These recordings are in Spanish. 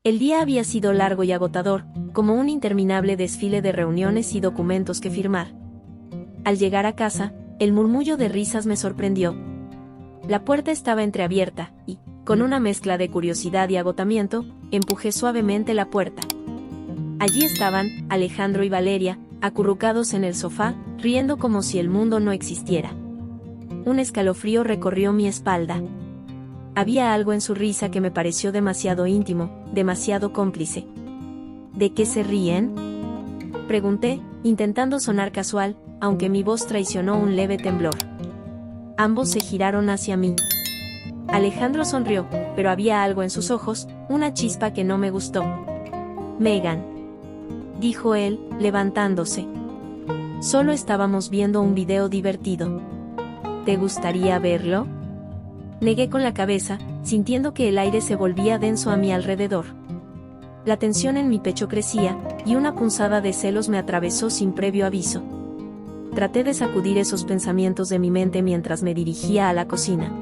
El día había sido largo y agotador, como un interminable desfile de reuniones y documentos que firmar. Al llegar a casa, el murmullo de risas me sorprendió. La puerta estaba entreabierta, y, con una mezcla de curiosidad y agotamiento, empujé suavemente la puerta. Allí estaban, Alejandro y Valeria, acurrucados en el sofá, riendo como si el mundo no existiera. Un escalofrío recorrió mi espalda. Había algo en su risa que me pareció demasiado íntimo, demasiado cómplice. ¿De qué se ríen?, pregunté, intentando sonar casual, aunque mi voz traicionó un leve temblor. Ambos se giraron hacia mí. Alejandro sonrió, pero había algo en sus ojos, una chispa que no me gustó. «Megan», dijo él, levantándose. «Solo estábamos viendo un video divertido. ¿Te gustaría verlo?». Negué con la cabeza, sintiendo que el aire se volvía denso a mi alrededor. La tensión en mi pecho crecía, y una punzada de celos me atravesó sin previo aviso. Traté de sacudir esos pensamientos de mi mente mientras me dirigía a la cocina.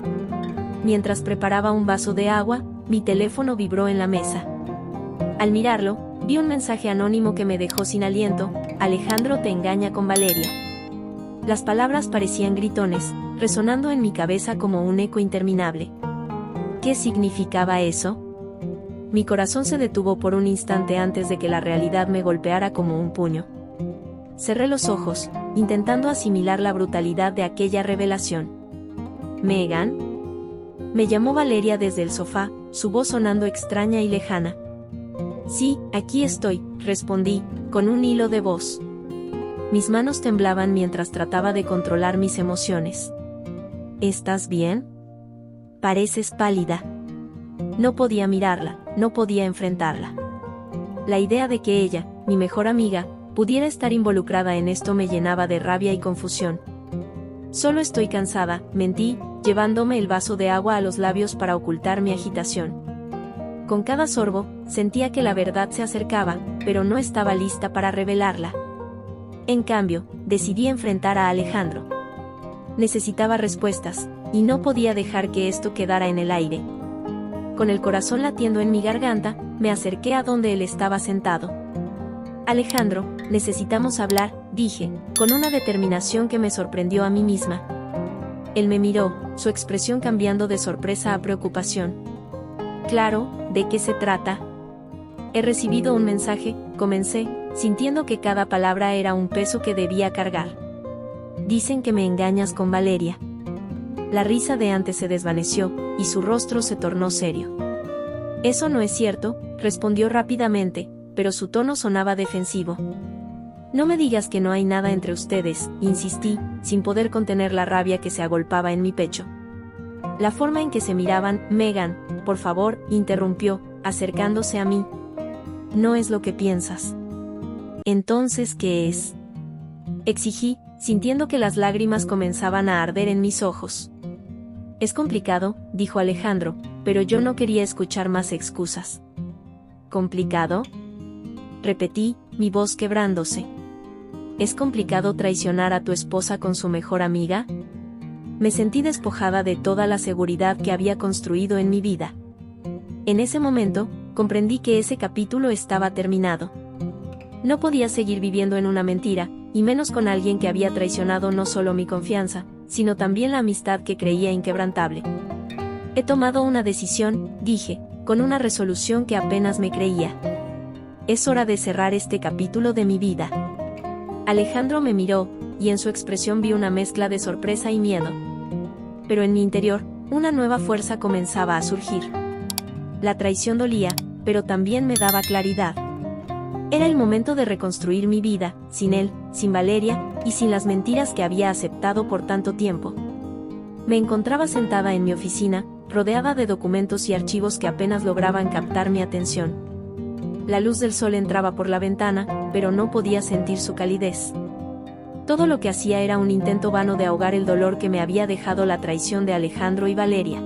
Mientras preparaba un vaso de agua, mi teléfono vibró en la mesa. Al mirarlo, vi un mensaje anónimo que me dejó sin aliento: «Alejandro te engaña con Valeria». Las palabras parecían gritones, resonando en mi cabeza como un eco interminable. ¿Qué significaba eso? Mi corazón se detuvo por un instante antes de que la realidad me golpeara como un puño. Cerré los ojos, intentando asimilar la brutalidad de aquella revelación. «¿Megan?», me llamó Valeria desde el sofá, su voz sonando extraña y lejana. «Sí, aquí estoy», respondí, con un hilo de voz. Mis manos temblaban mientras trataba de controlar mis emociones. «¿Estás bien? Pareces pálida». No podía mirarla, no podía enfrentarla. La idea de que ella, mi mejor amiga, pudiera estar involucrada en esto me llenaba de rabia y confusión. «Solo estoy cansada», mentí, llevándome el vaso de agua a los labios para ocultar mi agitación. Con cada sorbo, sentía que la verdad se acercaba, pero no estaba lista para revelarla. En cambio, decidí enfrentar a Alejandro. Necesitaba respuestas, y no podía dejar que esto quedara en el aire. Con el corazón latiendo en mi garganta, me acerqué a donde él estaba sentado. «Alejandro, necesitamos hablar», dije, con una determinación que me sorprendió a mí misma. Él me miró, su expresión cambiando de sorpresa a preocupación. «Claro, ¿de qué se trata?». «He recibido un mensaje», comencé, sintiendo que cada palabra era un peso que debía cargar. «Dicen que me engañas con Valeria». La risa de antes se desvaneció, y su rostro se tornó serio. «Eso no es cierto», respondió rápidamente, pero su tono sonaba defensivo. «No me digas que no hay nada entre ustedes», insistí, sin poder contener la rabia que se agolpaba en mi pecho. La forma en que se miraban, «Megan, por favor», interrumpió, acercándose a mí. «No es lo que piensas». «Entonces, ¿qué es?», exigí, sintiendo que las lágrimas comenzaban a arder en mis ojos. «Es complicado», dijo Alejandro, pero yo no quería escuchar más excusas. «¿Complicado?», repetí, mi voz quebrándose. «¿Es complicado traicionar a tu esposa con su mejor amiga?». Me sentí despojada de toda la seguridad que había construido en mi vida. En ese momento, comprendí que ese capítulo estaba terminado. No podía seguir viviendo en una mentira, y menos con alguien que había traicionado no solo mi confianza, sino también la amistad que creía inquebrantable. «He tomado una decisión», dije, con una resolución que apenas me creía. «Es hora de cerrar este capítulo de mi vida». Alejandro me miró, y en su expresión vi una mezcla de sorpresa y miedo. Pero en mi interior, una nueva fuerza comenzaba a surgir. La traición dolía, pero también me daba claridad. Era el momento de reconstruir mi vida, sin él, sin Valeria, y sin las mentiras que había aceptado por tanto tiempo. Me encontraba sentada en mi oficina, rodeada de documentos y archivos que apenas lograban captar mi atención. La luz del sol entraba por la ventana, pero no podía sentir su calidez. Todo lo que hacía era un intento vano de ahogar el dolor que me había dejado la traición de Alejandro y Valeria.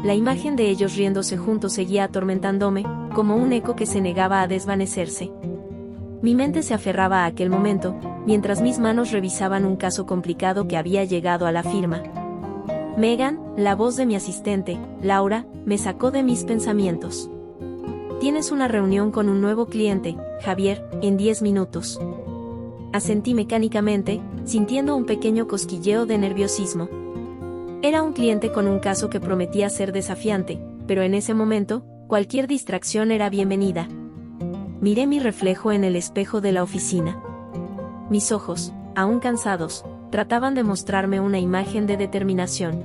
La imagen de ellos riéndose juntos seguía atormentándome, como un eco que se negaba a desvanecerse. Mi mente se aferraba a aquel momento, mientras mis manos revisaban un caso complicado que había llegado a la firma. «Megan», la voz de mi asistente, Laura, me sacó de mis pensamientos. Tienes una reunión con un nuevo cliente, Javier, en 10 minutos. Asentí mecánicamente, sintiendo un pequeño cosquilleo de nerviosismo. Era un cliente con un caso que prometía ser desafiante, pero en ese momento, cualquier distracción era bienvenida. Miré mi reflejo en el espejo de la oficina. Mis ojos, aún cansados, trataban de mostrarme una imagen de determinación.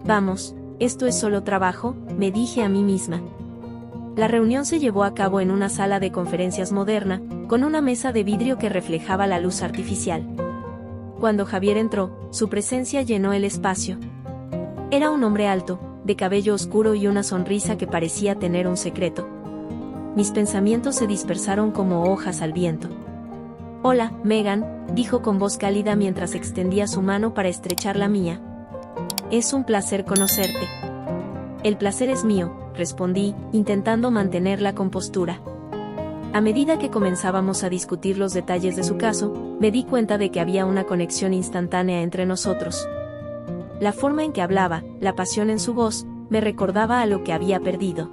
Vamos, esto es solo trabajo, me dije a mí misma. La reunión se llevó a cabo en una sala de conferencias moderna, con una mesa de vidrio que reflejaba la luz artificial. Cuando Javier entró, su presencia llenó el espacio. Era un hombre alto, de cabello oscuro y una sonrisa que parecía tener un secreto. Mis pensamientos se dispersaron como hojas al viento. «Hola, Megan», dijo con voz cálida mientras extendía su mano para estrechar la mía. «Es un placer conocerte». «El placer es mío», respondí, intentando mantener la compostura. A medida que comenzábamos a discutir los detalles de su caso, me di cuenta de que había una conexión instantánea entre nosotros. La forma en que hablaba, la pasión en su voz, me recordaba a lo que había perdido.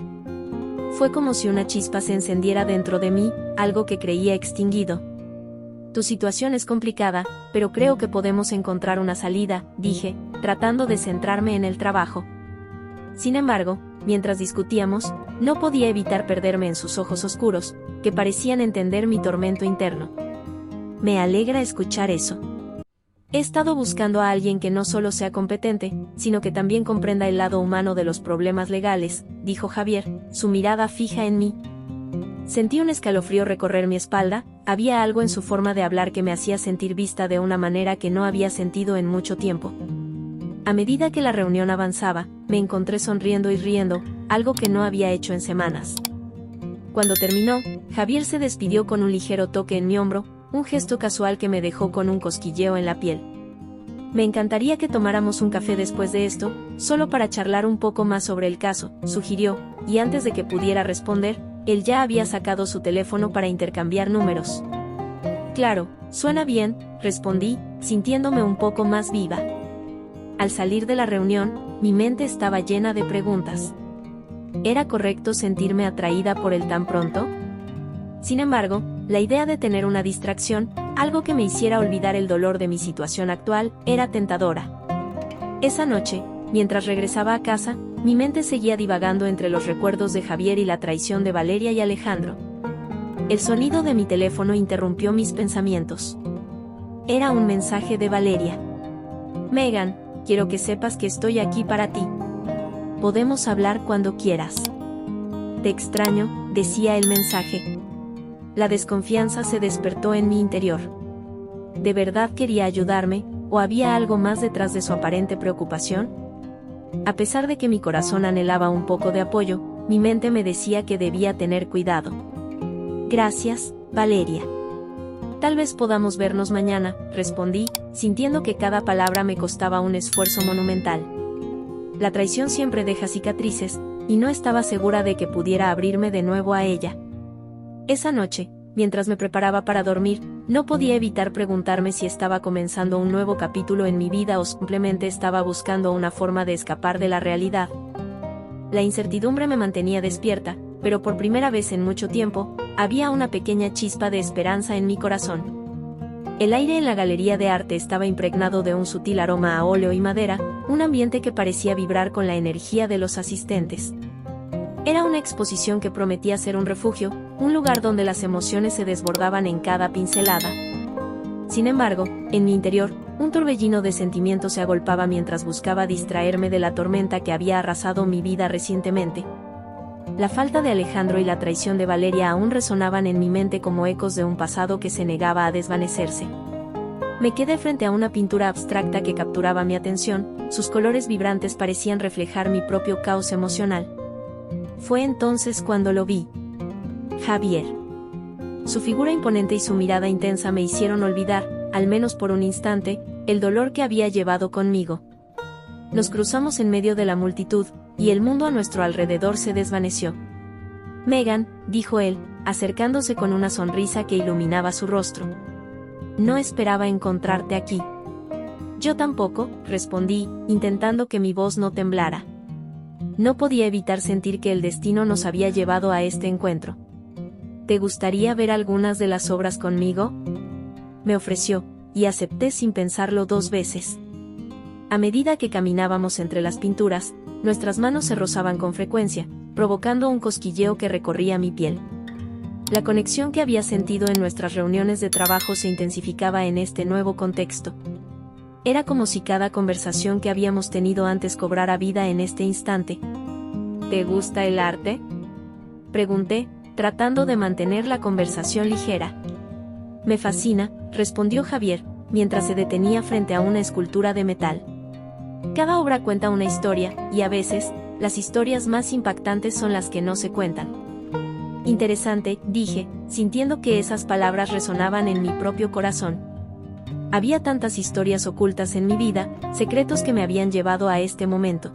Fue como si una chispa se encendiera dentro de mí, algo que creía extinguido. «Tu situación es complicada, pero creo que podemos encontrar una salida», dije, tratando de centrarme en el trabajo. Sin embargo, mientras discutíamos, no podía evitar perderme en sus ojos oscuros, que parecían entender mi tormento interno. «Me alegra escuchar eso. He estado buscando a alguien que no solo sea competente, sino que también comprenda el lado humano de los problemas legales», dijo Javier, su mirada fija en mí. Sentí un escalofrío recorrer mi espalda, había algo en su forma de hablar que me hacía sentir vista de una manera que no había sentido en mucho tiempo. A medida que la reunión avanzaba, me encontré sonriendo y riendo, algo que no había hecho en semanas. Cuando terminó, Javier se despidió con un ligero toque en mi hombro, un gesto casual que me dejó con un cosquilleo en la piel. «Me encantaría que tomáramos un café después de esto, solo para charlar un poco más sobre el caso», sugirió, y antes de que pudiera responder, él ya había sacado su teléfono para intercambiar números. «Claro, suena bien», respondí, sintiéndome un poco más viva. Al salir de la reunión, mi mente estaba llena de preguntas. ¿Era correcto sentirme atraída por él tan pronto? Sin embargo, la idea de tener una distracción, algo que me hiciera olvidar el dolor de mi situación actual, era tentadora. Esa noche, mientras regresaba a casa, mi mente seguía divagando entre los recuerdos de Javier y la traición de Valeria y Alejandro. El sonido de mi teléfono interrumpió mis pensamientos. Era un mensaje de Valeria. «Megan, quiero que sepas que estoy aquí para ti. Podemos hablar cuando quieras. Te extraño», decía el mensaje. La desconfianza se despertó en mi interior. ¿De verdad quería ayudarme, o había algo más detrás de su aparente preocupación? A pesar de que mi corazón anhelaba un poco de apoyo, mi mente me decía que debía tener cuidado. «Gracias, Valeria. Tal vez podamos vernos mañana», respondí, sintiendo que cada palabra me costaba un esfuerzo monumental. La traición siempre deja cicatrices, y no estaba segura de que pudiera abrirme de nuevo a ella. Esa noche, mientras me preparaba para dormir, no podía evitar preguntarme si estaba comenzando un nuevo capítulo en mi vida o simplemente estaba buscando una forma de escapar de la realidad. La incertidumbre me mantenía despierta, pero por primera vez en mucho tiempo, había una pequeña chispa de esperanza en mi corazón. El aire en la galería de arte estaba impregnado de un sutil aroma a óleo y madera, un ambiente que parecía vibrar con la energía de los asistentes. Era una exposición que prometía ser un refugio, un lugar donde las emociones se desbordaban en cada pincelada. Sin embargo, en mi interior, un torbellino de sentimientos se agolpaba mientras buscaba distraerme de la tormenta que había arrasado mi vida recientemente. La falta de Alejandro y la traición de Valeria aún resonaban en mi mente como ecos de un pasado que se negaba a desvanecerse. Me quedé frente a una pintura abstracta que capturaba mi atención, sus colores vibrantes parecían reflejar mi propio caos emocional. Fue entonces cuando lo vi. Javier. Su figura imponente y su mirada intensa me hicieron olvidar, al menos por un instante, el dolor que había llevado conmigo. Nos cruzamos en medio de la multitud, y el mundo a nuestro alrededor se desvaneció. «Megan», dijo él, acercándose con una sonrisa que iluminaba su rostro. «No esperaba encontrarte aquí». «Yo tampoco», respondí, intentando que mi voz no temblara. No podía evitar sentir que el destino nos había llevado a este encuentro. ¿Te gustaría ver algunas de las obras conmigo?, me ofreció, y acepté sin pensarlo 2 veces. A medida que caminábamos entre las pinturas, nuestras manos se rozaban con frecuencia, provocando un cosquilleo que recorría mi piel. La conexión que había sentido en nuestras reuniones de trabajo se intensificaba en este nuevo contexto. Era como si cada conversación que habíamos tenido antes cobrara vida en este instante. ¿Te gusta el arte?, pregunté, tratando de mantener la conversación ligera. Me fascina, respondió Javier, mientras se detenía frente a una escultura de metal. Cada obra cuenta una historia, y a veces, las historias más impactantes son las que no se cuentan. Interesante, dije, sintiendo que esas palabras resonaban en mi propio corazón. Había tantas historias ocultas en mi vida, secretos que me habían llevado a este momento.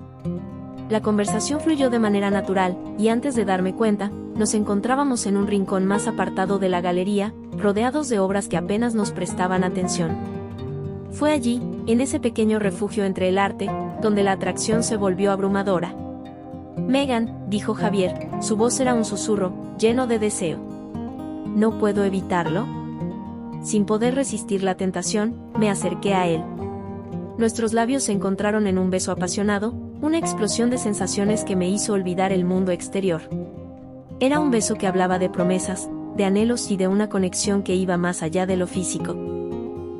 La conversación fluyó de manera natural, y antes de darme cuenta, nos encontrábamos en un rincón más apartado de la galería, rodeados de obras que apenas nos prestaban atención. Fue allí, en ese pequeño refugio entre el arte, donde la atracción se volvió abrumadora. Megan, dijo Javier, su voz era un susurro, lleno de deseo. ¿No puedo evitarlo? Sin poder resistir la tentación, me acerqué a él. Nuestros labios se encontraron en un beso apasionado, una explosión de sensaciones que me hizo olvidar el mundo exterior. Era un beso que hablaba de promesas, de anhelos y de una conexión que iba más allá de lo físico.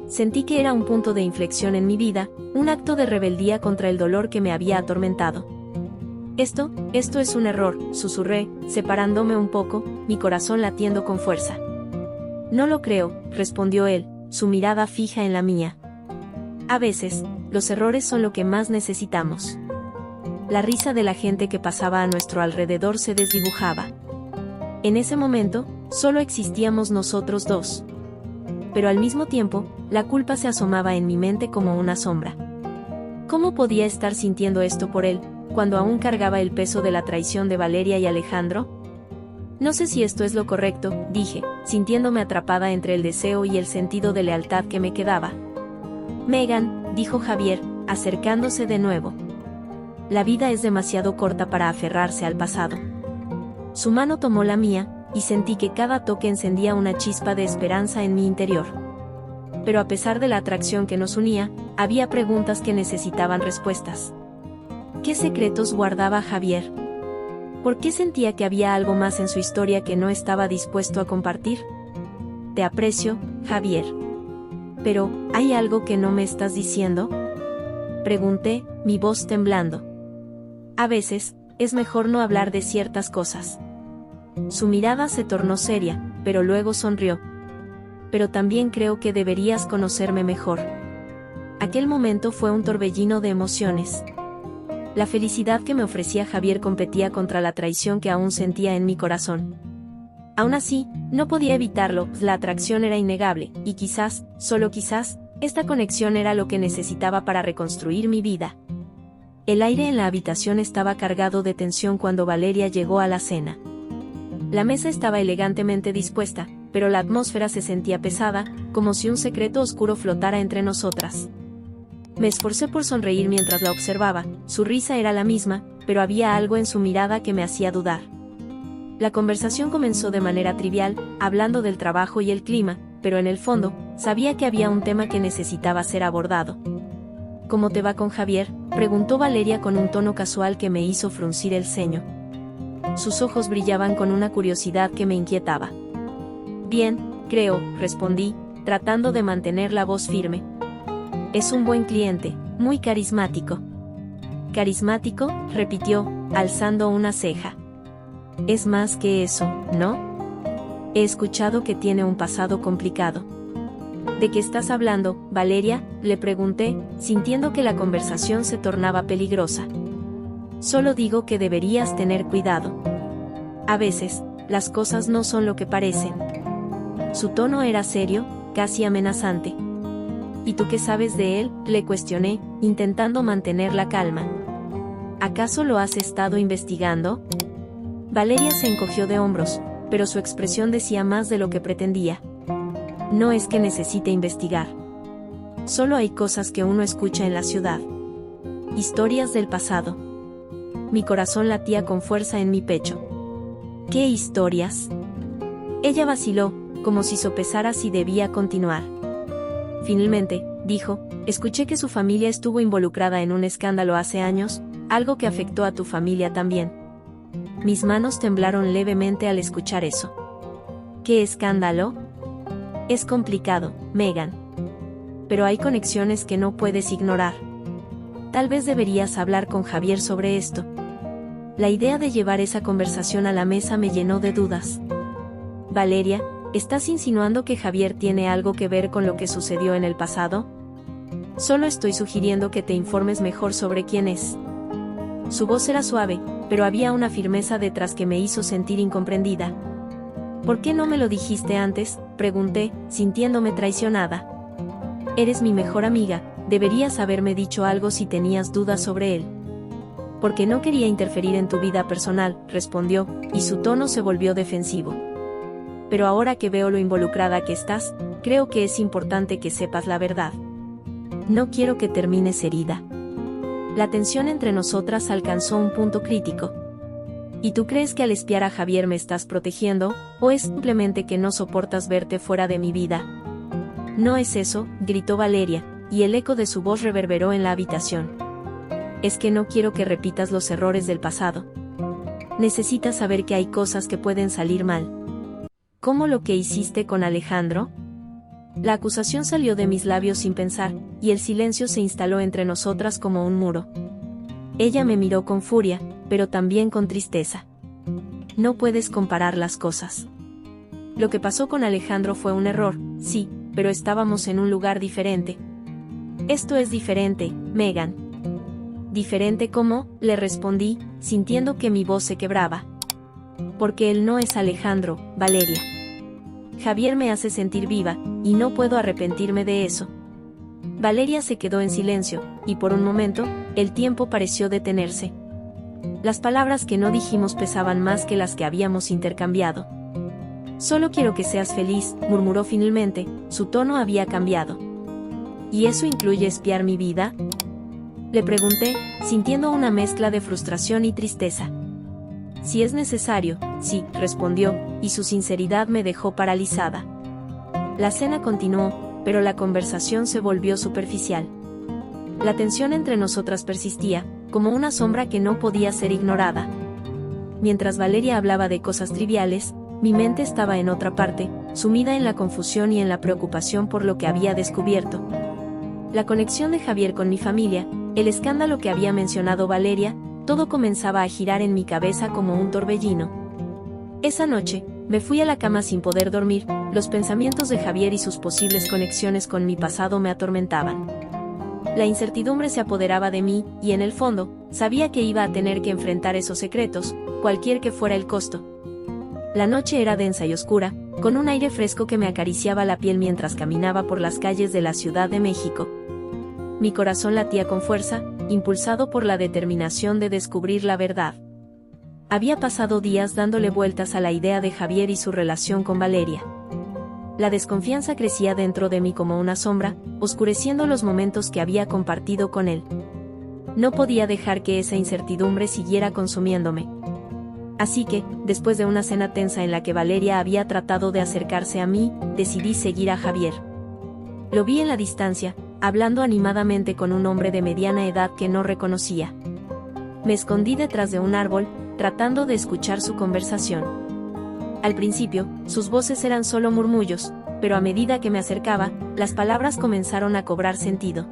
Sentí que era un punto de inflexión en mi vida, un acto de rebeldía contra el dolor que me había atormentado. Esto es un error, susurré, separándome un poco, mi corazón latiendo con fuerza. No lo creo, respondió él, su mirada fija en la mía. A veces, los errores son lo que más necesitamos. La risa de la gente que pasaba a nuestro alrededor se desdibujaba. En ese momento, solo existíamos nosotros 2. Pero al mismo tiempo, la culpa se asomaba en mi mente como una sombra. ¿Cómo podía estar sintiendo esto por él, cuando aún cargaba el peso de la traición de Valeria y Alejandro? No sé si esto es lo correcto, dije, sintiéndome atrapada entre el deseo y el sentido de lealtad que me quedaba. Megan, dijo Javier, acercándose de nuevo. La vida es demasiado corta para aferrarse al pasado. Su mano tomó la mía, y sentí que cada toque encendía una chispa de esperanza en mi interior. Pero a pesar de la atracción que nos unía, había preguntas que necesitaban respuestas. ¿Qué secretos guardaba Javier? ¿Por qué sentía que había algo más en su historia que no estaba dispuesto a compartir? Te aprecio, Javier. Pero, ¿hay algo que no me estás diciendo?, pregunté, mi voz temblando. A veces, es mejor no hablar de ciertas cosas. Su mirada se tornó seria, pero luego sonrió. Pero también creo que deberías conocerme mejor. Aquel momento fue un torbellino de emociones. La felicidad que me ofrecía Javier competía contra la traición que aún sentía en mi corazón. Aún así, no podía evitarlo, la atracción era innegable, y quizás, solo quizás, esta conexión era lo que necesitaba para reconstruir mi vida. El aire en la habitación estaba cargado de tensión cuando Valeria llegó a la cena. La mesa estaba elegantemente dispuesta, pero la atmósfera se sentía pesada, como si un secreto oscuro flotara entre nosotras. Me esforcé por sonreír mientras la observaba, su risa era la misma, pero había algo en su mirada que me hacía dudar. La conversación comenzó de manera trivial, hablando del trabajo y el clima, pero en el fondo, sabía que había un tema que necesitaba ser abordado. ¿Cómo te va con Javier?, preguntó Valeria con un tono casual que me hizo fruncir el ceño. Sus ojos brillaban con una curiosidad que me inquietaba. Bien, creo, respondí, tratando de mantener la voz firme. Es un buen cliente, muy carismático. ¿Carismático?, repitió, alzando una ceja. Es más que eso, ¿no? He escuchado que tiene un pasado complicado. ¿De qué estás hablando, Valeria?, le pregunté, sintiendo que la conversación se tornaba peligrosa. Solo digo que deberías tener cuidado. A veces, las cosas no son lo que parecen. Su tono era serio, casi amenazante. ¿Y tú qué sabes de él?, le cuestioné, intentando mantener la calma. ¿Acaso lo has estado investigando? Valeria se encogió de hombros, pero su expresión decía más de lo que pretendía. No es que necesite investigar. Solo hay cosas que uno escucha en la ciudad. Historias del pasado. Mi corazón latía con fuerza en mi pecho. ¿Qué historias? Ella vaciló, como si sopesara si debía continuar. Finalmente, dijo, escuché que su familia estuvo involucrada en un escándalo hace años, algo que afectó a tu familia también. Mis manos temblaron levemente al escuchar eso. ¿Qué escándalo? Es complicado, Megan. Pero hay conexiones que no puedes ignorar. Tal vez deberías hablar con Javier sobre esto. La idea de llevar esa conversación a la mesa me llenó de dudas. Valeria, ¿estás insinuando que Javier tiene algo que ver con lo que sucedió en el pasado? Solo estoy sugiriendo que te informes mejor sobre quién es. Su voz era suave, pero había una firmeza detrás que me hizo sentir incomprendida. ¿Por qué no me lo dijiste antes?, pregunté, sintiéndome traicionada. Eres mi mejor amiga, deberías haberme dicho algo si tenías dudas sobre él. Porque no quería interferir en tu vida personal, respondió, y su tono se volvió defensivo. Pero ahora que veo lo involucrada que estás, creo que es importante que sepas la verdad. No quiero que termines herida. La tensión entre nosotras alcanzó un punto crítico. ¿Y tú crees que al espiar a Javier me estás protegiendo, o es simplemente que no soportas verte fuera de mi vida? No es eso, gritó Valeria, y el eco de su voz reverberó en la habitación. Es que no quiero que repitas los errores del pasado. Necesitas saber que hay cosas que pueden salir mal. ¿Cómo lo que hiciste con Alejandro? La acusación salió de mis labios sin pensar, y el silencio se instaló entre nosotras como un muro. Ella me miró con furia, pero también con tristeza. No puedes comparar las cosas. Lo que pasó con Alejandro fue un error, sí, pero estábamos en un lugar diferente. Esto es diferente, Megan. ¿Diferente cómo?, le respondí, sintiendo que mi voz se quebraba. Porque él no es Alejandro, Valeria. Javier me hace sentir viva, y no puedo arrepentirme de eso. Valeria se quedó en silencio, y por un momento, el tiempo pareció detenerse. Las palabras que no dijimos pesaban más que las que habíamos intercambiado. Solo quiero que seas feliz, murmuró finalmente, su tono había cambiado. ¿Y eso incluye espiar mi vida?, le pregunté, sintiendo una mezcla de frustración y tristeza. Si es necesario, sí, respondió, y su sinceridad me dejó paralizada. La cena continuó, pero la conversación se volvió superficial. La tensión entre nosotras persistía, como una sombra que no podía ser ignorada. Mientras Valeria hablaba de cosas triviales, mi mente estaba en otra parte, sumida en la confusión y en la preocupación por lo que había descubierto. La conexión de Javier con mi familia, el escándalo que había mencionado Valeria, todo comenzaba a girar en mi cabeza como un torbellino. Esa noche, me fui a la cama sin poder dormir, los pensamientos de Javier y sus posibles conexiones con mi pasado me atormentaban. La incertidumbre se apoderaba de mí, y en el fondo, sabía que iba a tener que enfrentar esos secretos, cualquier que fuera el costo. La noche era densa y oscura, con un aire fresco que me acariciaba la piel mientras caminaba por las calles de la Ciudad de México. Mi corazón latía con fuerza, impulsado por la determinación de descubrir la verdad. Había pasado días dándole vueltas a la idea de Javier y su relación con Valeria. La desconfianza crecía dentro de mí como una sombra, oscureciendo los momentos que había compartido con él. No podía dejar que esa incertidumbre siguiera consumiéndome. Así que, después de una cena tensa en la que Valeria había tratado de acercarse a mí, decidí seguir a Javier. Lo vi en la distancia, hablando animadamente con un hombre de mediana edad que no reconocía. Me escondí detrás de un árbol, tratando de escuchar su conversación. Al principio, sus voces eran solo murmullos, pero a medida que me acercaba, las palabras comenzaron a cobrar sentido.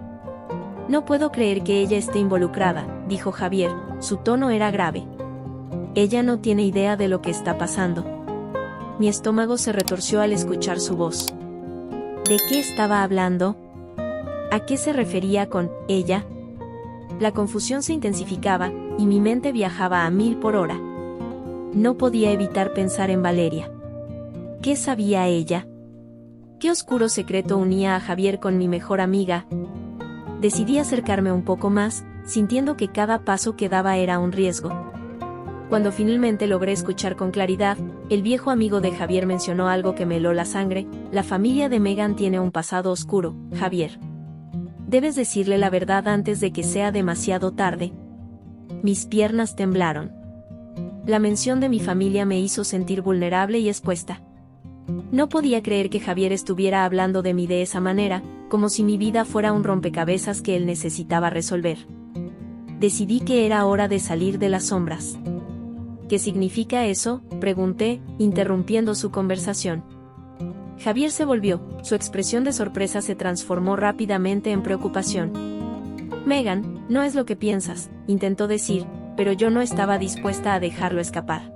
No puedo creer que ella esté involucrada, dijo Javier, su tono era grave. Ella no tiene idea de lo que está pasando. Mi estómago se retorció al escuchar su voz. ¿De qué estaba hablando? ¿A qué se refería con ella? La confusión se intensificaba, y mi mente viajaba a 1000 por hora. No podía evitar pensar en Valeria. ¿Qué sabía ella? ¿Qué oscuro secreto unía a Javier con mi mejor amiga? Decidí acercarme un poco más, sintiendo que cada paso que daba era un riesgo. Cuando finalmente logré escuchar con claridad, el viejo amigo de Javier mencionó algo que me heló la sangre: la familia de Megan tiene un pasado oscuro, Javier. Debes decirle la verdad antes de que sea demasiado tarde. Mis piernas temblaron. La mención de mi familia me hizo sentir vulnerable y expuesta. No podía creer que Javier estuviera hablando de mí de esa manera, como si mi vida fuera un rompecabezas que él necesitaba resolver. Decidí que era hora de salir de las sombras. ¿Qué significa eso?, pregunté, interrumpiendo su conversación. Javier se volvió, su expresión de sorpresa se transformó rápidamente en preocupación. Megan, no es lo que piensas, intentó decir, pero yo no estaba dispuesta a dejarlo escapar.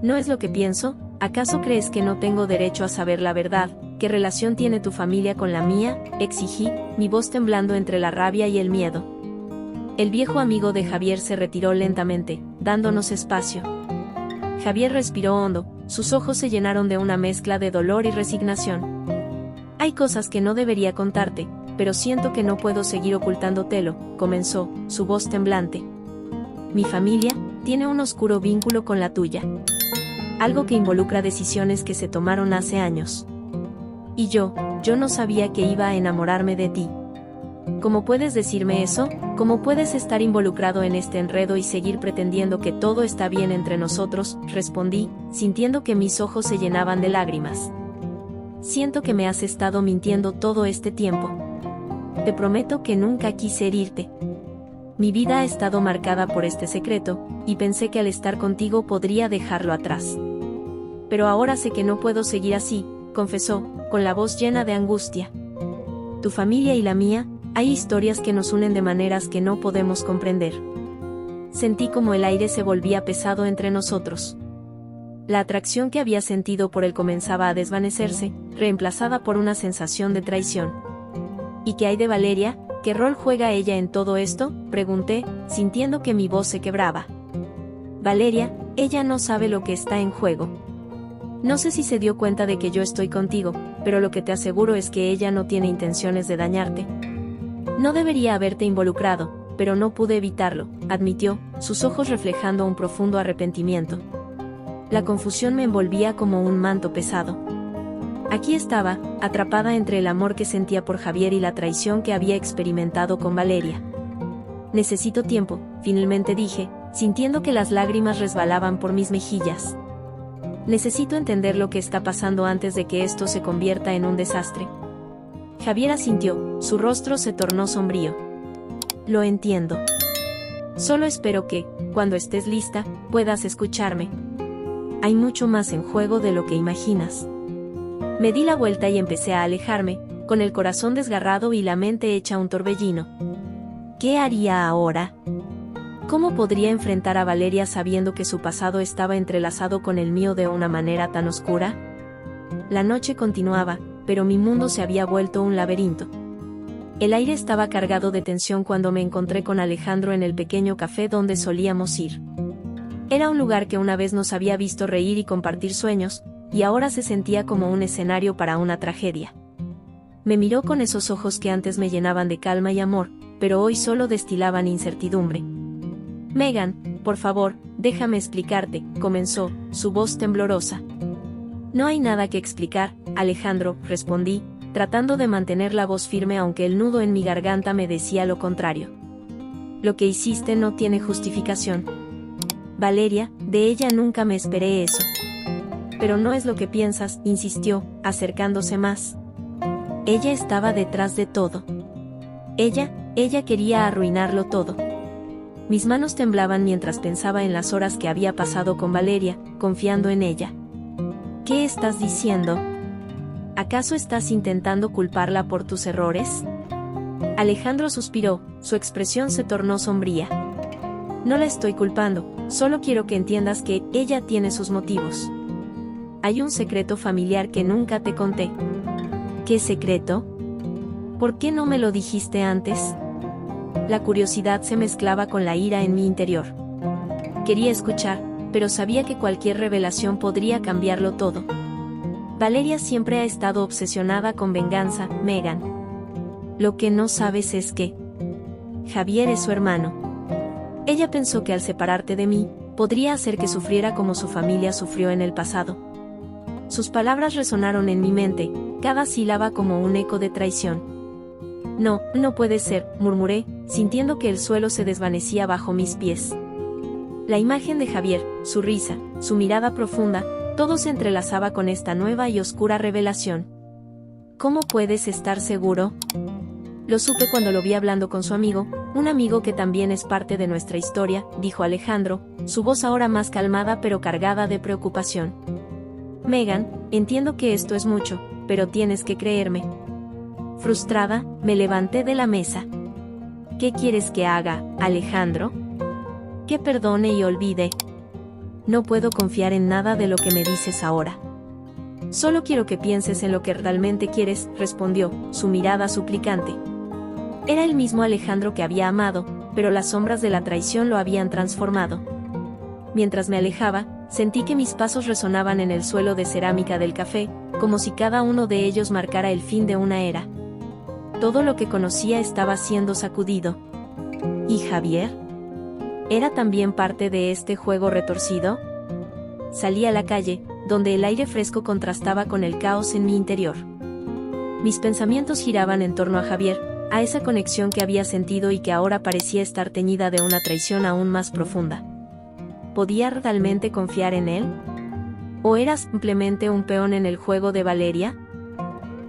¿No es lo que pienso? ¿Acaso crees que no tengo derecho a saber la verdad? ¿Qué relación tiene tu familia con la mía?, exigí, mi voz temblando entre la rabia y el miedo. El viejo amigo de Javier se retiró lentamente, dándonos espacio. Javier respiró hondo, sus ojos se llenaron de una mezcla de dolor y resignación. Hay cosas que no debería contarte, pero siento que no puedo seguir ocultándotelo, comenzó, su voz temblante. Mi familia tiene un oscuro vínculo con la tuya. Algo que involucra decisiones que se tomaron hace años. Y yo no sabía que iba a enamorarme de ti. ¿Cómo puedes decirme eso? ¿Cómo puedes estar involucrado en este enredo y seguir pretendiendo que todo está bien entre nosotros?, respondí, sintiendo que mis ojos se llenaban de lágrimas. Siento que me has estado mintiendo todo este tiempo. Te prometo que nunca quise herirte. Mi vida ha estado marcada por este secreto, y pensé que al estar contigo podría dejarlo atrás. Pero ahora sé que no puedo seguir así, confesó, con la voz llena de angustia. Tu familia y la mía, hay historias que nos unen de maneras que no podemos comprender. Sentí como el aire se volvía pesado entre nosotros. La atracción que había sentido por él comenzaba a desvanecerse, reemplazada por una sensación de traición. ¿Y qué hay de Valeria? ¿Qué rol juega ella en todo esto?, pregunté, sintiendo que mi voz se quebraba. Valeria, ella no sabe lo que está en juego. No sé si se dio cuenta de que yo estoy contigo, pero lo que te aseguro es que ella no tiene intenciones de dañarte. No debería haberte involucrado, pero no pude evitarlo, admitió, sus ojos reflejando un profundo arrepentimiento. La confusión me envolvía como un manto pesado. Aquí estaba, atrapada entre el amor que sentía por Javier y la traición que había experimentado con Valeria. Necesito tiempo, finalmente dije, sintiendo que las lágrimas resbalaban por mis mejillas. Necesito entender lo que está pasando antes de que esto se convierta en un desastre. Javier asintió, su rostro se tornó sombrío. Lo entiendo. Solo espero que, cuando estés lista, puedas escucharme. Hay mucho más en juego de lo que imaginas. Me di la vuelta y empecé a alejarme, con el corazón desgarrado y la mente hecha un torbellino. ¿Qué haría ahora? ¿Cómo podría enfrentar a Valeria sabiendo que su pasado estaba entrelazado con el mío de una manera tan oscura? La noche continuaba, pero mi mundo se había vuelto un laberinto. El aire estaba cargado de tensión cuando me encontré con Alejandro en el pequeño café donde solíamos ir. Era un lugar que una vez nos había visto reír y compartir sueños, y ahora se sentía como un escenario para una tragedia. Me miró con esos ojos que antes me llenaban de calma y amor, pero hoy solo destilaban incertidumbre. Megan, por favor, déjame explicarte, comenzó, su voz temblorosa. No hay nada que explicar, Alejandro, respondí, tratando de mantener la voz firme aunque el nudo en mi garganta me decía lo contrario. Lo que hiciste no tiene justificación. Valeria, de ella nunca me esperé eso. Pero no es lo que piensas, insistió, acercándose más. Ella estaba detrás de todo. Ella quería arruinarlo todo. Mis manos temblaban mientras pensaba en las horas que había pasado con Valeria, confiando en ella. ¿Qué estás diciendo? ¿Acaso estás intentando culparla por tus errores? Alejandro suspiró, su expresión se tornó sombría. No la estoy culpando, solo quiero que entiendas que ella tiene sus motivos. Hay un secreto familiar que nunca te conté. ¿Qué secreto? ¿Por qué no me lo dijiste antes? La curiosidad se mezclaba con la ira en mi interior. Quería escuchar, pero sabía que cualquier revelación podría cambiarlo todo. Valeria siempre ha estado obsesionada con venganza, Megan. Lo que no sabes es que Javier es su hermano. Ella pensó que al separarte de mí, podría hacer que sufriera como su familia sufrió en el pasado. Sus palabras resonaron en mi mente, cada sílaba como un eco de traición. No puede ser, murmuré, sintiendo que el suelo se desvanecía bajo mis pies. La imagen de Javier, su risa, su mirada profunda, todo se entrelazaba con esta nueva y oscura revelación. ¿Cómo puedes estar seguro? Lo supe cuando lo vi hablando con su amigo, un amigo que también es parte de nuestra historia, dijo Alejandro, su voz ahora más calmada pero cargada de preocupación. Megan, entiendo que esto es mucho, pero tienes que creerme. Frustrada, me levanté de la mesa. ¿Qué quieres que haga, Alejandro? Que perdone y olvide. No puedo confiar en nada de lo que me dices ahora. Solo quiero que pienses en lo que realmente quieres, respondió, su mirada suplicante. Era el mismo Alejandro que había amado, pero las sombras de la traición lo habían transformado. Mientras me alejaba, sentí que mis pasos resonaban en el suelo de cerámica del café, como si cada uno de ellos marcara el fin de una era. Todo lo que conocía estaba siendo sacudido. ¿Y Javier? ¿Era también parte de este juego retorcido? Salí a la calle, donde el aire fresco contrastaba con el caos en mi interior. Mis pensamientos giraban en torno a Javier, a esa conexión que había sentido y que ahora parecía estar teñida de una traición aún más profunda. ¿Podía realmente confiar en él? ¿O era simplemente un peón en el juego de Valeria?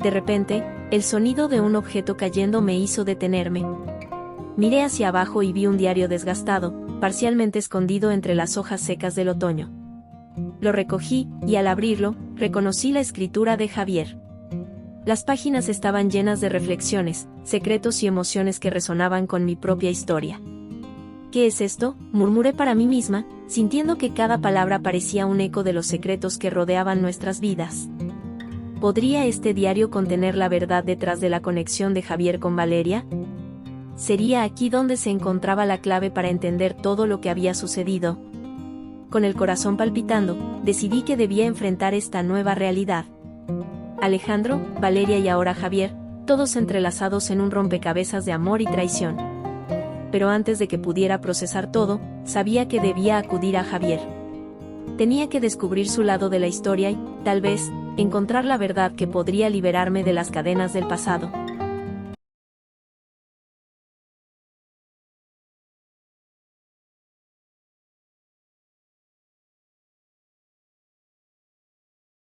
De repente, el sonido de un objeto cayendo me hizo detenerme. Miré hacia abajo y vi un diario desgastado, parcialmente escondido entre las hojas secas del otoño. Lo recogí, y al abrirlo, reconocí la escritura de Javier. Las páginas estaban llenas de reflexiones, secretos y emociones que resonaban con mi propia historia. ¿Qué es esto?, murmuré para mí misma, sintiendo que cada palabra parecía un eco de los secretos que rodeaban nuestras vidas. ¿Podría este diario contener la verdad detrás de la conexión de Javier con Valeria? ¿Sería aquí donde se encontraba la clave para entender todo lo que había sucedido? Con el corazón palpitando, decidí que debía enfrentar esta nueva realidad. Alejandro, Valeria y ahora Javier, todos entrelazados en un rompecabezas de amor y traición. Pero antes de que pudiera procesar todo, sabía que debía acudir a Javier. Tenía que descubrir su lado de la historia y, tal vez, encontrar la verdad que podría liberarme de las cadenas del pasado.